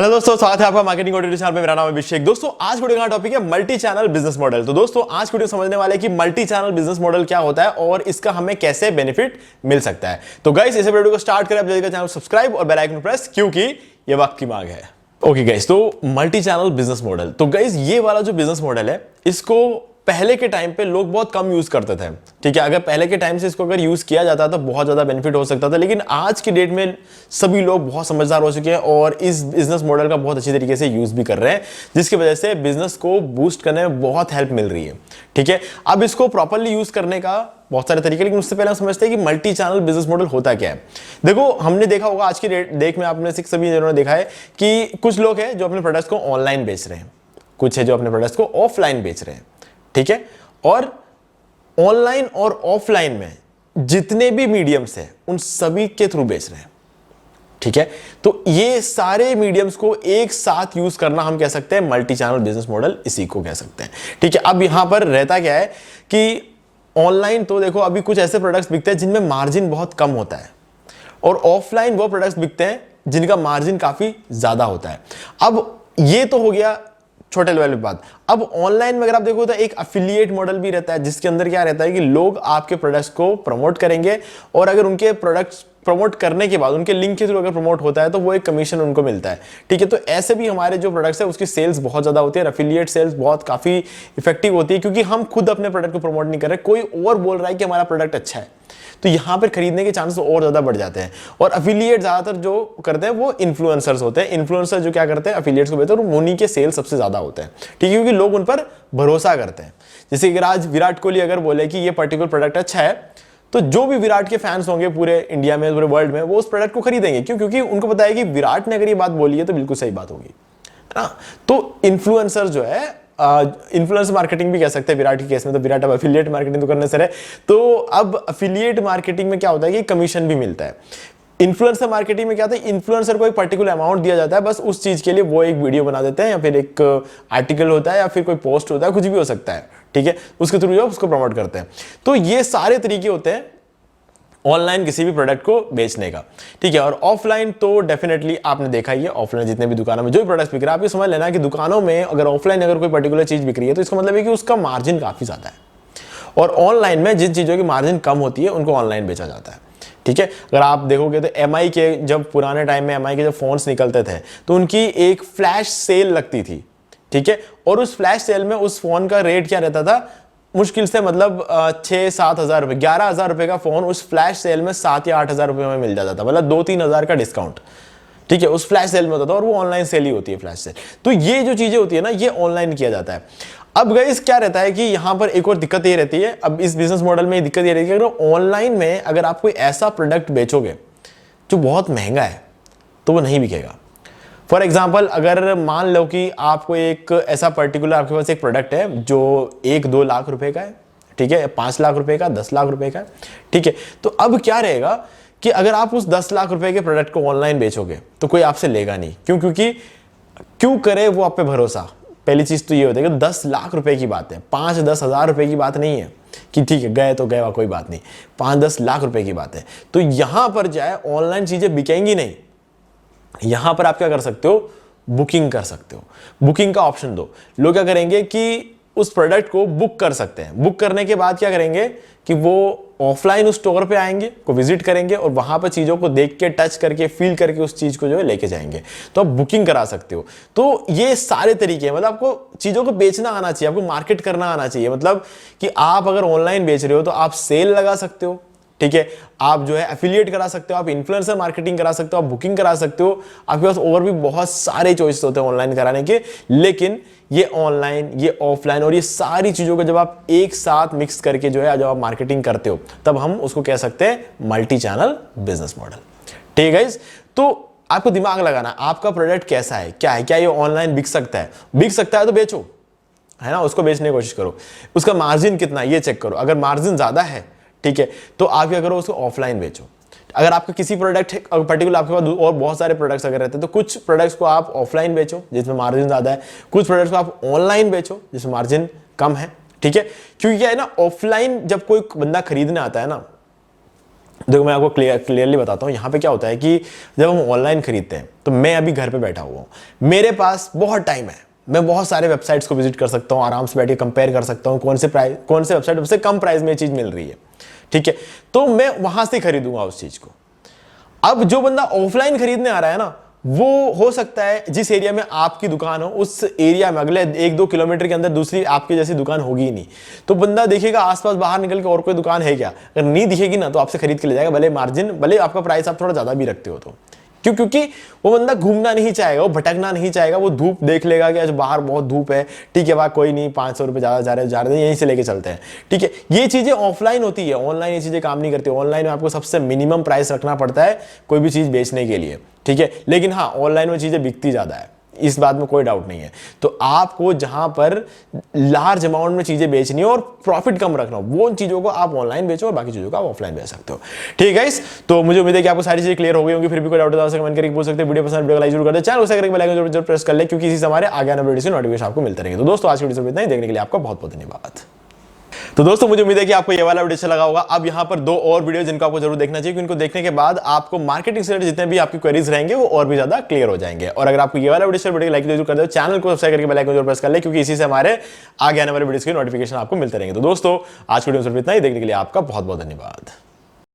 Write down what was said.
Hello दोस्तों, स्वागत है आपका मार्केटिंग ऑडियो चैनल पे। मेरा नाम है अभिषेक। दोस्तों आज वीडियो का टॉपिक है मल्टी चैनल बिजनेस मॉडल। तो दोस्तों आज वीडियो समझने वाले कि मल्टी चैनल बिजनेस मॉडल क्या होता है और इसका हमें कैसे बेनिफिट मिल सकता है। तो गाइस इस वीडियो को स्टार्ट करें, आप जल्दी चैनल सब्सक्राइब और बेल आइकन प्रेस, क्योंकि ये वक्त की मांग है। ओके गाइस, तो मल्टी चैनल बिजनेस मॉडल, तो गाइस ये वाला जो बिजनेस मॉडल है इसको पहले के टाइम पे लोग बहुत कम यूज करते थे। ठीक है, अगर पहले के टाइम से इसको अगर यूज किया जाता तो बहुत ज्यादा बेनिफिट हो सकता था, लेकिन आज की डेट में सभी लोग बहुत समझदार हो चुके हैं और इस बिजनेस मॉडल का बहुत अच्छी तरीके से यूज भी कर रहे हैं, जिसकी वजह से बिजनेस को बूस्ट करने में बहुत हेल्प मिल रही है। ठीक है, अब इसको प्रॉपरली यूज करने का बहुत सारे तरीके, लेकिन उससे पहले हम समझते हैं कि मल्टी चैनल बिजनेस मॉडल होता क्या है। देखो, हमने देखा होगा आज की डेट में, आपने सभी ने देखा है कि कुछ लोग हैं जो अपने प्रोडक्ट्स को ऑनलाइन बेच रहे हैं, कुछ है जो अपने प्रोडक्ट्स को ऑफलाइन बेच रहे हैं। ठीक है, और ऑनलाइन और ऑफलाइन में जितने भी मीडियम्स हैं उन सभी के थ्रू बेच रहे हैं। ठीक है, तो ये सारे मीडियम्स को एक साथ यूज करना हम कह सकते हैं मल्टी चैनल बिजनेस मॉडल, इसी को कह सकते हैं। ठीक है, अब यहां पर रहता क्या है कि ऑनलाइन तो देखो अभी कुछ ऐसे प्रोडक्ट्स बिकते हैं जिनमें मार्जिन बहुत कम होता है, और ऑफलाइन वो प्रोडक्ट्स बिकते हैं जिनका मार्जिन काफी ज्यादा होता है। अब ये तो हो गया छोटे लेवल पे बात। अब ऑनलाइन में अगर आप देखो तो एक एफिलिएट मॉडल भी रहता है, जिसके अंदर क्या रहता है कि लोग आपके प्रोडक्ट्स को प्रमोट करेंगे, और अगर उनके प्रोडक्ट्स प्रमोट करने के बाद उनके लिंक के थ्रू अगर प्रमोट होता है तो वो एक कमीशन उनको मिलता है। ठीक है, तो ऐसे भी हमारे जो प्रोडक्ट्स है उसकी सेल्स बहुत ज्यादा होती है, एफिलिएट सेल्स बहुत काफी इफेक्टिव होती है, क्योंकि हम खुद अपने प्रोडक्ट को प्रमोट नहीं कर रहे, कोई और बोल रहा है कि हमारा प्रोडक्ट अच्छा है, तो यहां पर खरीदने के चांसेस और ज्यादा बढ़ जाते हैं। और एफिलिएट ज्यादातर जो करते हैं वो इन्फ्लुएंसर्स होते हैं। इन्फ्लुएंसर जो क्या करते हैं, एफिलिएट्स को बेचते हैं, और उन्हीं के सेल सबसे ज्यादा होते हैं। ठीक है, क्योंकि लोग उन पर भरोसा करते हैं। जैसे कि आज विराट कोहली अगर बोले कि ये पर्टिकुलर प्रोडक्ट अच्छा है, तो जो भी विराट के फैंस होंगे पूरे इंडिया में, पूरे वर्ल्ड में, वो उस प्रोडक्ट को खरीदेंगे। क्यों? क्योंकि उनको पता है कि विराट ने अगर ये बात बोली है तो बिल्कुल सही बात होगी, है ना। तो इन्फ्लुएंसर जो है, इन्फ्लुएंसर मार्केटिंग भी कह सकते हैं विराट के केस में, तो विराट अब एफिलिएट मार्केटिंग तो करने से रहे। तो अब एफिलिएट मार्केटिंग में क्या होता है कि कमीशन भी मिलता है। इन्फ्लुएंसर मार्केटिंग में क्या होता है, इन्फ्लुएंसर को एक पर्टिकुलर अमाउंट दिया जाता है, बस उस चीज के लिए वो एक वीडियो बना देते हैं, या फिर एक आर्टिकल होता है, या फिर कोई पोस्ट होता है, कुछ भी हो सकता है। ठीक है, उसके थ्रू जो उसको प्रमोट करते हैं। तो ये सारे तरीके होते हैं ऑनलाइन किसी भी प्रोडक्ट को बेचने का। ठीक है, और ऑफलाइन तो डेफिनेटली आपने देखा ही है, ऑफलाइन जितने भी दुकानों में जो भी प्रोडक्ट्स बिक रहा है, आप ये समझ लेना कि दुकानों में अगर ऑफलाइन अगर कोई पर्टिकुलर चीज बिक रही है तो इसका मतलब है कि उसका मार्जिन काफी ज्यादा है, और ऑनलाइन में जिन चीजों की मार्जिन कम होती है उनको ऑनलाइन बेचा जाता है। ठीक है, अगर आप देखोगे तो एमआई के, जब पुराने टाइम में एमआई के जब फोन्स निकलते थे तो उनकी एक फ्लैश सेल लगती थी। ठीक है, और उस फ्लैश सेल में उस फोन का रेट क्या रहता था, मुश्किल से मतलब 6-7 हजार रुपए, 11,000 रुपए का फोन उस फ्लैश सेल में 7 या 8 हजार रुपए में मिल जाता था, मतलब 2-3 हजार का डिस्काउंट। ठीक है, उस फ्लैश सेल में होता था, और वो ऑनलाइन सेल ही होती है फ्लैश सेल। तो ये जो चीजें होती है ना, ये ऑनलाइन किया जाता है। अब गाइस क्या रहता है कि यहां पर एक और दिक्कत ये रहती है, अब इस बिजनेस मॉडल में दिक्कत ये रहती है कि ऑनलाइन में अगर आप कोई ऐसा प्रोडक्ट बेचोगे जो बहुत महंगा है तो वो नहीं बिकेगा। फॉर एग्जाम्पल, अगर मान लो कि आपको एक ऐसा पर्टिकुलर, आपके पास एक प्रोडक्ट है जो 1-2 लाख रुपए का है, ठीक है, 5 लाख रुपए का, 10 लाख रुपए का, ठीक है, तो अब क्या रहेगा कि अगर आप उस 10 लाख रुपए के प्रोडक्ट को ऑनलाइन बेचोगे तो कोई आपसे लेगा नहीं। क्यों? क्योंकि क्यों करे वो आप पे भरोसा। पहली चीज तो ये होती है कि 10 लाख रुपए की बात है, 5-10 हजार रुपए की बात नहीं है कि ठीक है गए तो गए, कोई बात नहीं, 5-10 लाख रुपए की बात है। तो यहां पर जाए ऑनलाइन चीजें बिकेंगी नहीं। यहां पर आप क्या कर सकते हो, बुकिंग कर सकते हो, बुकिंग का ऑप्शन दो। लोग क्या करेंगे कि उस प्रोडक्ट को बुक कर सकते हैं। बुक करने के बाद क्या करेंगे कि वो ऑफलाइन उस स्टोर पे आएंगे, को विजिट करेंगे, और वहां पर चीजों को देख के, टच करके, फील करके उस चीज को जो है लेके जाएंगे। तो आप बुकिंग करा सकते हो। तो ये सारे तरीके हैं, मतलब आपको चीजों को बेचना आना चाहिए, आपको मार्केट करना आना चाहिए। मतलब कि आप अगर ऑनलाइन बेच रहे हो तो आप सेल लगा सकते हो। ठीक है, आप जो है एफिलिएट करा सकते हो, आप इन्फ्लुएंसर मार्केटिंग करा सकते हो, आप बुकिंग करा सकते हो। आपके पास और भी बहुत सारे चॉइस होते हैं ऑनलाइन कराने के, लेकिन ये ऑनलाइन, ये ऑफलाइन, और ये सारी चीजों को जब आप एक साथ मिक्स करके जो है जब आप मार्केटिंग करते हो, तब हम उसको कह सकते हैं मल्टी चैनल बिजनेस मॉडल। ठीक है गाइस, तो आपको दिमाग लगाना, आपका प्रोडक्ट कैसा है, क्या है, क्या ये ऑनलाइन बिक सकता है? बिक सकता है तो बेचो, है ना, उसको बेचने की कोशिश करो। उसका मार्जिन कितना है ये चेक करो। अगर मार्जिन ज्यादा है, ठीक है, तो आप क्या करो, उसको ऑफलाइन बेचो। अगर आपका किसी प्रोडक्ट है पर्टिकुलर, आपके पास और बहुत सारे प्रोडक्ट्स अगर रहते हैं, तो कुछ प्रोडक्ट्स को आप ऑफलाइन बेचो जिसमें मार्जिन ज्यादा है, कुछ प्रोडक्ट्स को आप ऑनलाइन बेचो जिसमें मार्जिन कम है। ठीक है, क्योंकि क्या है ना, ऑफलाइन जब कोई बंदा खरीदने आता है ना, देखो मैं आपको क्लियरली बताता हूँ, यहाँ पे क्या होता है कि जब हम ऑनलाइन खरीदते हैं तो मैं अभी घर पे बैठा हुआ हूँ, मेरे पास बहुत टाइम है, मैं बहुत सारे वेबसाइट्स को विजिट कर सकता हूँ, आराम से बैठ के कंपेयर कर सकता हूँ कौन से वेबसाइट सबसे कम प्राइस में ये चीज़ मिल रही है, ठीक है, तो मैं वहां से खरीदूंगा उस चीज़ को। अब जो बंदा ऑफलाइन खरीदने आ रहा है ना, वो हो सकता है जिस एरिया में आपकी दुकान हो उस एरिया में अगले 1-2 किलोमीटर के अंदर दूसरी आपकी जैसी दुकान होगी ही नहीं, तो बंदा देखेगा आसपास बाहर निकल के और कोई दुकान है क्या, अगर नहीं दिखेगी ना तो आपसे खरीद के ले जाएगा, भले आपका प्राइस आप थोड़ा ज्यादा भी रखते हो तो। क्योंकि वो बंदा घूमना नहीं चाहेगा, वो भटकना नहीं चाहेगा, वो धूप देख लेगा कि आज बाहर बहुत धूप है, ठीक है, वहाँ कोई नहीं, 500 रुपये ज़्यादा जा रहे हैं, यहीं से लेके चलते हैं, ठीक है। ये चीज़ें ऑफलाइन होती है, ऑनलाइन ये चीज़ें काम नहीं करती। ऑनलाइन में आपको सबसे मिनिमम प्राइस रखना पड़ता है कोई भी चीज़ बेचने के लिए, ठीक है, लेकिन हाँ ऑनलाइन में चीज़ें बिकती ज़्यादा है, इस बात में कोई डाउट नहीं है। तो आपको जहां पर लार्ज अमाउंट में चीजें बेचनी हो और प्रॉफिट कम रखना हो, वो चीजों को आप ऑनलाइन बेचो और बाकी चीजों को आप ऑफलाइन बेच सकते हो, ठीक है। तो मुझे उम्मीद है कि आपको सारी चीजें क्लियर हो गई होंगी। फिर भी कोई डाउट है कमेंट करके पूछ सकते हैं। वीडियो पसंद वीडियो को लाइक जरूर कर दे, चैनल को सब्सक्राइब करके बेल आइकन जरूर प्रेस कर ले, क्योंकि इसी से हमारे आगे आने वाले वीडियो के नोटिफिकेशन आपको मिलते रहेंगे। तो दोस्तों आज की वीडियो इतना ही, देखने के लिए आपका बहुत बहुत धन्यवाद। तो दोस्तों मुझे उम्मीद है कि आपको ये वाला वीडियो अच्छा लगा होगा। अब यहाँ पर 2 और वीडियो जिनको आपको जरूर देखना चाहिए, क्योंकि इनको देखने के बाद आपको मार्केटिंग से जितने भी आपकी क्वेरीज रहेंगे वो और भी ज्यादा क्लियर हो जाएंगे। और अगर आपको ये वाला वीडियो लाइक जरूर कर दो, चैनल को सब्सक्राइब करके बेल आइकन जरूर प्रेस कर ले, क्योंकि इसी से हमारे आगे आने वाले वीडियोस की नोटिफिकेशन आपको मिलते रहेंगे। तो दोस्तों आज की वीडियो में सिर्फ इतना ही, देखने के लिए आपका बहुत बहुत धन्यवाद।